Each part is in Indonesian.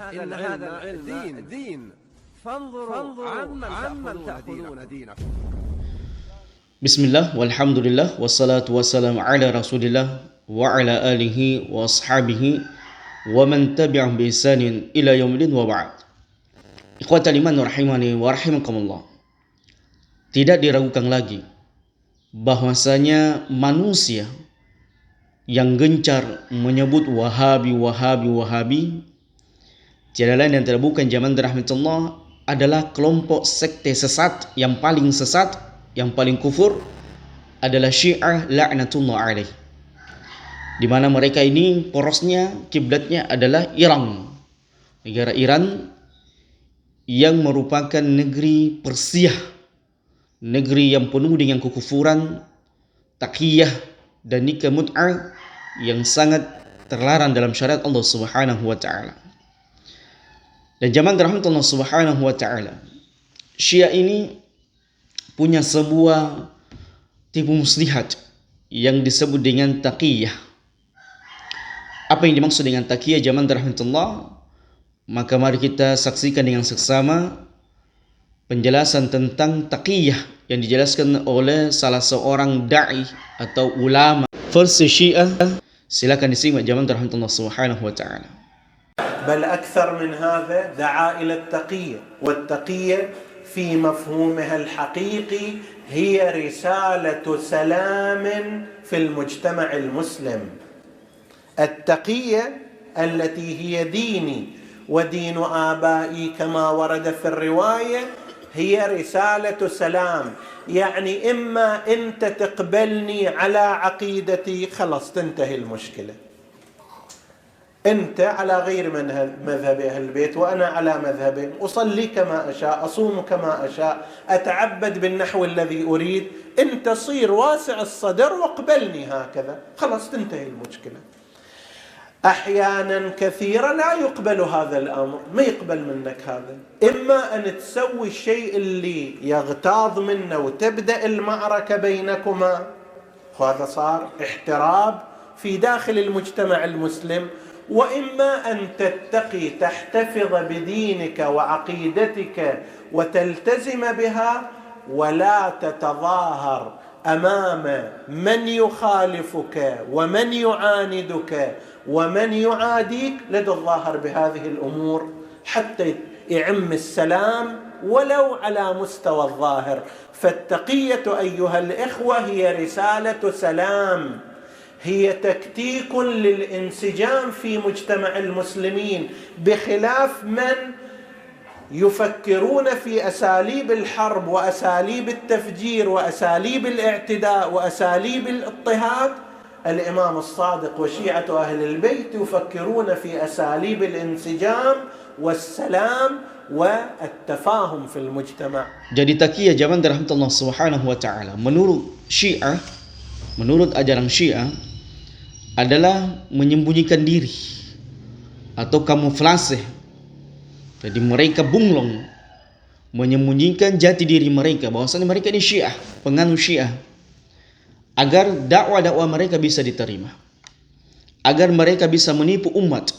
إن هذا العلم دين فانظروا عمن تأخذون دينكم. Bismillah, walhamdulillah, wassalatu wassalamu ala rasulillah wa ala alihi wa ashabihi wa man tabi'ahum bi ihsanin ila yaumil wa ba'd. Ikhwatal iman rahimani wa rahimakumullah. Tidak diragukan lagi bahwasanya manusia yang gencar menyebut Wahabi tiada lain dan tidak bukan zaman rahmatullah adalah kelompok sekte sesat yang paling sesat, yang paling kufur adalah Syiah la'natullah alaih. Di mana mereka ini porosnya, kiblatnya adalah Iran. Negara Iran yang merupakan negeri Persia, negeri yang penuh dengan kekufuran, taqiyah dan nikah mut'ah yang sangat terlarang dalam syariat Allah Subhanahu wa taala. Dan zaman rahmatullah Subhanahu wa taala, Syiah ini punya sebuah tipu muslihat yang disebut dengan taqiyah. Apa yang dimaksud dengan taqiyah zaman rahmatullah? Maka mari kita saksikan dengan seksama penjelasan tentang taqiyah yang dijelaskan oleh salah seorang da'i atau ulama versi Syiah. Silakan disimak zaman rahmatullah Subhanahu wa taala. بل أكثر من هذا دعا إلى التقية، والتقية في مفهومها الحقيقي هي رسالة سلام في المجتمع المسلم. التقية التي هي ديني ودين آبائي كما ورد في الرواية هي رسالة سلام، يعني إما أنت تقبلني على عقيدتي خلاص تنتهي المشكلة، أنت على غير مذهب أهل البيت وأنا على مذهبهم، أصلي كما أشاء، أصوم كما أشاء، أتعبد بالنحو الذي أريد، أنت صير واسع الصدر واقبلني هكذا، خلاص تنتهي المشكلة. أحيانا كثيرا لا يقبل هذا الأمر، ما يقبل منك هذا، إما أن تسوي الشيء اللي يغتاظ منه وتبدأ المعركة بينكما، وهذا صار احتراب في داخل المجتمع المسلم، وإما أن تتقي تحتفظ بدينك وعقيدتك وتلتزم بها ولا تتظاهر أمام من يخالفك ومن يعاندك ومن يعاديك، لتتظاهر بهذه الأمور حتى يعم السلام ولو على مستوى الظاهر. فالتقية أيها الإخوة هي رسالة سلام، هي تكتيك للانسجام في مجتمع المسلمين، بخلاف من يفكرون في أساليب الحرب وأساليب التفجير وأساليب الاعتداء وأساليب الاضطهاد. الإمام الصادق وشيعة أهل البيت يفكرون في أساليب الانسجام والسلام والتفاهم في المجتمع. Jadi taqiyah zaman rahmatullah Subhanahu wa taala menurut Syiah, menurut ajaran Syiah adalah menyembunyikan diri atau kamuflase. Jadi mereka bunglon menyembunyikan jati diri mereka, bahwasanya mereka ini Syiah, penganut Syiah, agar dakwah-dakwah mereka bisa diterima, agar mereka bisa menipu umat,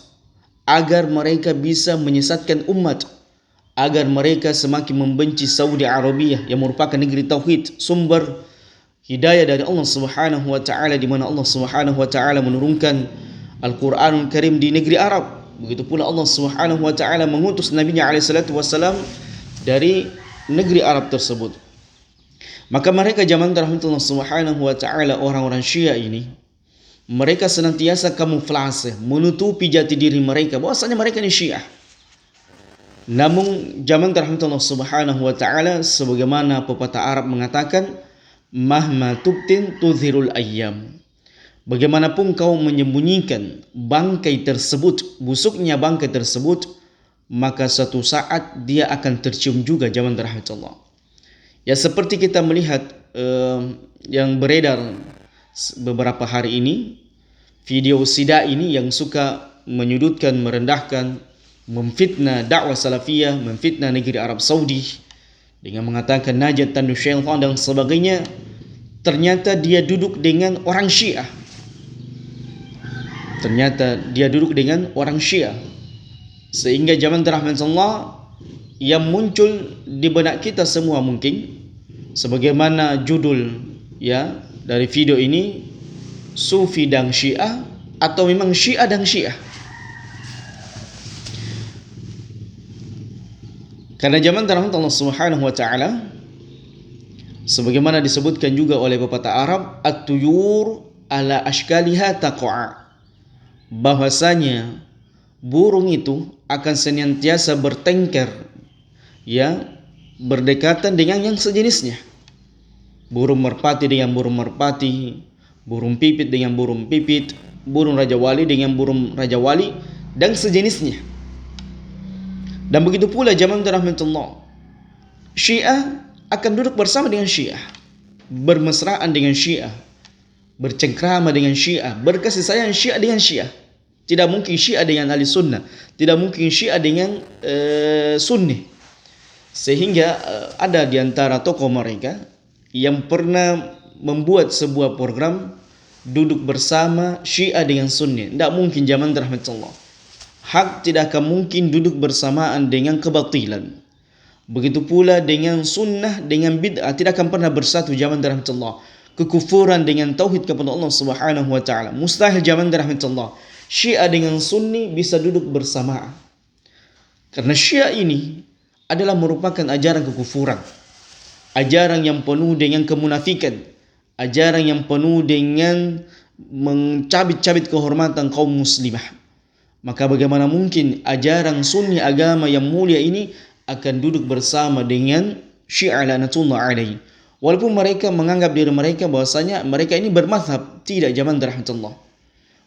agar mereka bisa menyesatkan umat, agar mereka semakin membenci Saudi Arabia yang merupakan negeri tauhid, sumber hidayah dari Allah Subhanahu wa taala, di mana Allah Subhanahu wa taala menurunkan Al-Qur'anul Karim di negeri Arab. Begitu pula Allah Subhanahu wa taala mengutus Nabi-Nya alaihi salatu wassalam dari negeri Arab tersebut. Maka mereka zaman rahmatullah Subhanahu wa taala, orang-orang Syiah ini, mereka senantiasa kamuflase, menutupi jati diri mereka bahwasanya mereka ini Syiah. Namun zaman rahmatullah Subhanahu wa taala, sebagaimana pepatah Arab mengatakan, mahma tubtin tudhirul ayyam. Bagaimanapun kau menyembunyikan bangkai tersebut, busuknya bangkai tersebut, maka suatu saat dia akan tercium juga zaman rahmatullah. Ya, seperti kita melihat yang beredar beberapa hari ini, video Sida ini yang suka menyudutkan, merendahkan, memfitnah dakwah salafiyah, memfitnah negeri Arab Saudi dengan mengatakan najat tandu syaitan dan sebagainya. Ternyata dia duduk dengan orang Syiah. Sehingga zaman rahmatullah yang muncul di benak kita semua mungkin sebagaimana judul ya dari video ini, Sufi dan Syiah atau memang Syiah dan Syiah. Karena zaman rahmat Allah Subhanahu wa taala sebagaimana disebutkan juga oleh pepatah Arab, at-tuyur ala ashkaliha taqa'a, bahwasanya burung itu akan senantiasa bertengkar ya, berdekatan dengan yang sejenisnya. Burung merpati dengan burung merpati, burung pipit dengan burung pipit, burung raja wali dengan burung raja wali dan sejenisnya. Dan begitu pula zaman rahmatullah, Syiah akan duduk bersama dengan Syiah, bermesraan dengan Syiah, bercengkrama dengan Syiah, berkasih sayang Syiah dengan Syiah. Tidak mungkin Syiah dengan ahli sunnah, tidak mungkin Syiah dengan sunni. Sehingga ada di antara tokoh mereka yang pernah membuat sebuah program duduk bersama Syiah dengan sunni. Tidak mungkin zaman rahmatullah. Hak tidak akan mungkin duduk bersamaan dengan kebatilan. Begitu pula dengan sunnah dengan bid'ah tidak akan pernah bersatu zaman rahmatullah. Kekufuran dengan tauhid kepada Allah Subhanahu wa taala mustahil zaman rahmatullah. Syiah dengan Sunni bisa duduk bersama. Karena Syiah ini adalah merupakan ajaran kekufuran, ajaran yang penuh dengan kemunafikan, ajaran yang penuh dengan mencabit-cabit kehormatan kaum muslimah. Maka bagaimana mungkin ajaran Sunni agama yang mulia ini akan duduk bersama dengan Syiah laknatullah alaihi? Walaupun mereka menganggap diri mereka bahwasanya mereka ini bermazhab, tidak zaman rahmatullah.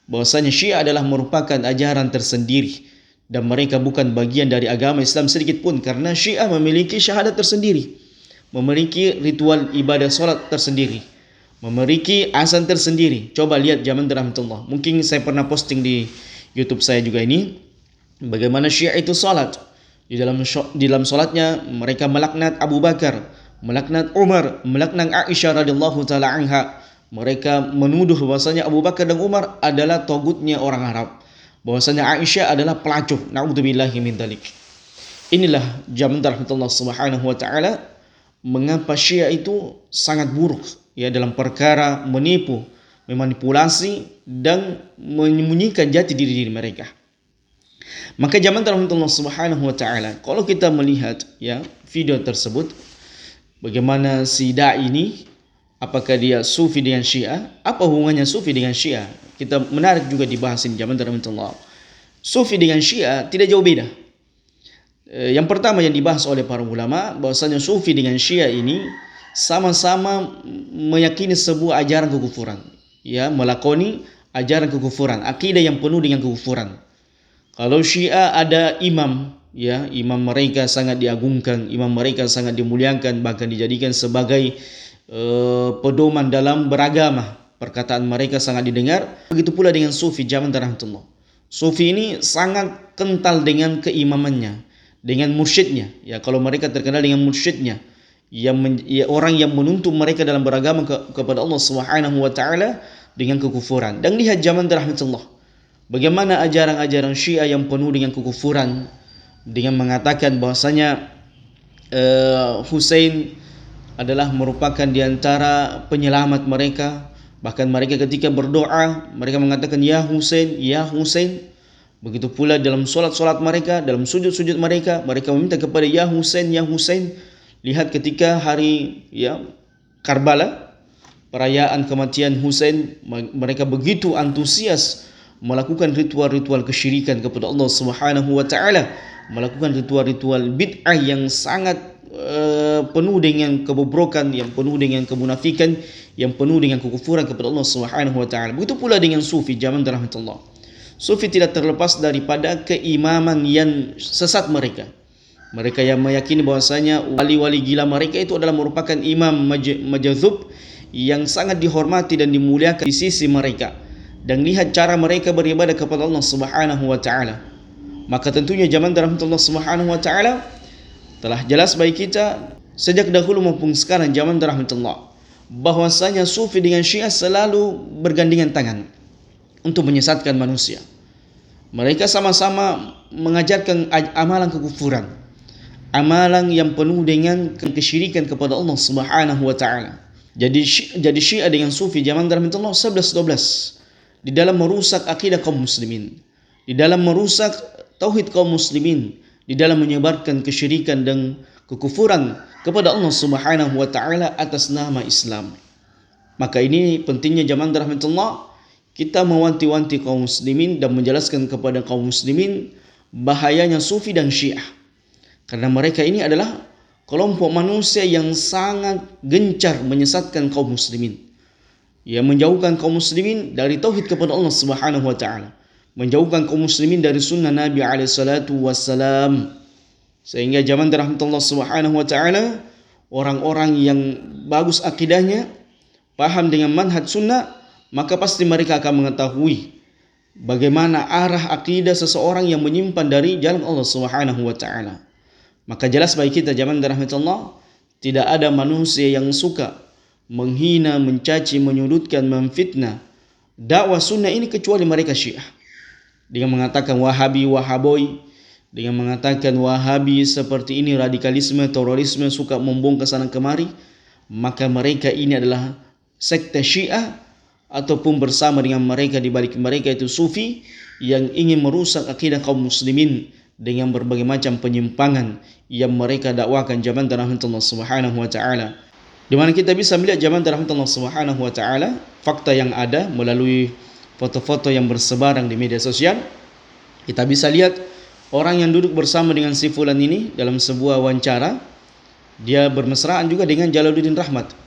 Bahwasanya Syiah adalah merupakan ajaran tersendiri dan mereka bukan bagian dari agama Islam sedikit pun, karena Syiah memiliki syahadat tersendiri, memiliki ritual ibadah solat tersendiri, memiliki azan tersendiri. Coba lihat zaman rahmatullah. Mungkin saya pernah posting di YouTube saya juga ini, bagaimana Syiah itu solat. Di dalam solatnya mereka melaknat Abu Bakar, melaknat Umar, melaknat Aisyah radhiyallahu taala anha. Mereka menuduh bahwasanya Abu Bakar dan Umar adalah togutnya orang Arab, bahwasanya Aisyah adalah pelacur. Na'udzubillahi min dzalik. Inilah zaman rahmatullah Subhanahu wa taala mengapa Syiah itu sangat buruk ya dalam perkara menipu, memanipulasi dan menyembunyikan jati diri mereka. Maka zaman rahmatullah Subhanahu wa taala, kalau kita melihat ya video tersebut, bagaimana si dai ini, apakah dia Sufi dengan Syiah? Apa hubungannya Sufi dengan Syiah? Kita menarik juga dibahas ini zaman rahmatullah. Sufi dengan Syiah tidak jauh beda. Yang pertama yang dibahas oleh para ulama, bahwasanya Sufi dengan Syiah ini sama-sama meyakini sebuah ajaran kekufuran, ya, melakoni ajaran kekufuran, akidah yang penuh dengan kekufuran. Kalau Syiah ada imam, ya, imam mereka sangat diagungkan, imam mereka sangat dimuliakan, bahkan dijadikan sebagai pedoman dalam beragama. Perkataan mereka sangat didengar. Begitu pula dengan Sufi zaman rahmatullah. Sufi ini sangat kental dengan keimamannya, dengan mursyidnya. Ya, kalau mereka terkenal dengan mursyidnya, orang yang menuntun mereka dalam beragama kepada Allah Subhanahu wa taala dengan kekufuran. Dan lihat zaman rahmatullah, bagaimana ajaran-ajaran Syiah yang penuh dengan kekufuran, dengan mengatakan bahwasanya Husain adalah merupakan di antara penyelamat mereka. Bahkan mereka ketika berdoa, mereka mengatakan ya Husain, ya Husain. Begitu pula dalam solat-solat mereka, dalam sujud-sujud mereka, mereka meminta kepada ya Husain, ya Husain. Lihat ketika hari ya Karbala, perayaan kematian Husain, mereka begitu antusias melakukan ritual-ritual kesyirikan kepada Allah Subhanahu wa taala, melakukan ritual-ritual bid'ah yang sangat penuh dengan kebobrokan, yang penuh dengan kemunafikan, yang penuh dengan kekufuran kepada Allah Subhanahu wa taala. Begitu pula dengan Sufi zaman rahmatullah. Sufi tidak terlepas daripada keimaman yang sesat mereka. Mereka yang meyakini bahwasanya wali-wali gila mereka itu adalah merupakan imam majazub yang sangat dihormati dan dimuliakan di sisi mereka. Dan lihat cara mereka beribadah kepada Allah Subhanahu wa taala. Maka tentunya zaman rahmatullah Subhanahu wa taala telah jelas bagi kita sejak dahulu maupun sekarang zaman rahmatullah, bahwasanya Sufi dengan Syiah selalu bergandengan tangan untuk menyesatkan manusia. Mereka sama-sama mengajarkan amalan kekufuran, amalan yang penuh dengan kesyirikan kepada Allah Subhanahu wa taala. Jadi Syiah dengan Sufi zaman rahmatullah 11-12 di dalam merusak akidah kaum muslimin, di dalam merusak tauhid kaum muslimin, di dalam menyebarkan kesyirikan dan kekufuran kepada Allah Subhanahu wa taala atas nama Islam. Maka ini pentingnya zaman rahmatullah kita mewanti-wanti kaum muslimin dan menjelaskan kepada kaum muslimin bahayanya Sufi dan Syiah. Karena mereka ini adalah kelompok manusia yang sangat gencar menyesatkan kaum muslimin. Yang menjauhkan kaum muslimin dari tauhid kepada Allah Subhanahu wa taala, menjauhkan kaum muslimin dari sunnah Nabi alaihi salatu wassalam. Sehingga zaman rahmatullah Subhanahu wa taala, orang-orang yang bagus akidahnya, paham dengan manhaj sunnah, maka pasti mereka akan mengetahui bagaimana arah akidah seseorang yang menyimpan dari jalan Allah Subhanahu wa taala. Maka jelas bagi kita zaman rahmatullah, tidak ada manusia yang suka menghina, mencaci, menyudutkan, memfitnah dakwah sunnah ini kecuali mereka Syiah. Dengan mengatakan Wahabi, Wahaboy, dengan mengatakan Wahabi seperti ini radikalisme, terorisme, suka membongkar sana kemari, maka mereka ini adalah sekte Syiah, ataupun bersama dengan mereka di balik mereka itu Sufi yang ingin merusak akidah kaum muslimin dengan berbagai macam penyimpangan yang mereka dakwakan zaman rahmatullah Subhanahu wa taala. Di mana kita bisa melihat zaman rahmatullah Subhanahu wa taala fakta yang ada melalui foto-foto yang bersebaran di media sosial. Kita bisa lihat orang yang duduk bersama dengan si fulan ini dalam sebuah wawancara, dia bermesraan juga dengan Jalaluddin Rahmat.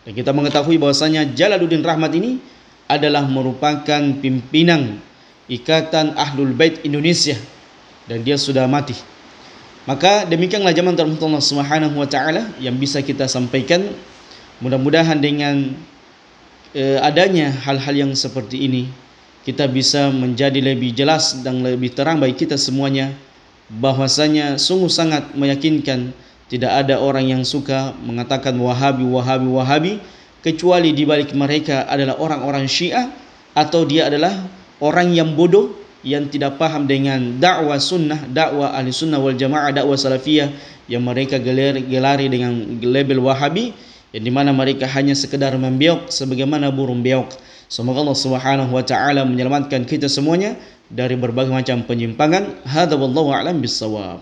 Dan kita mengetahui bahwasanya Jalaluddin Rahmat ini adalah merupakan pimpinan Ikatan Ahlul Bait Indonesia dan dia sudah mati. Maka demikianlah zaman Allah Subhanahu wa taala yang bisa kita sampaikan. Mudah-mudahan dengan adanya hal-hal yang seperti ini kita bisa menjadi lebih jelas dan lebih terang bagi kita semuanya bahwasanya sungguh sangat meyakinkan tidak ada orang yang suka mengatakan Wahabi, Wahabi, Wahabi kecuali di balik mereka adalah orang-orang Syiah, atau dia adalah orang yang bodoh yang tidak paham dengan dakwah sunnah, dakwah ahli sunnah wal jamaah, dakwah salafiyah yang mereka gelari dengan label Wahabi, yang dimana mereka hanya sekedar membeok sebagaimana burung beok. Semoga Allah Subhanahu wa taala menyelamatkan kita semuanya dari berbagai macam penyimpangan. Hadza wallahu a'lam bissawab.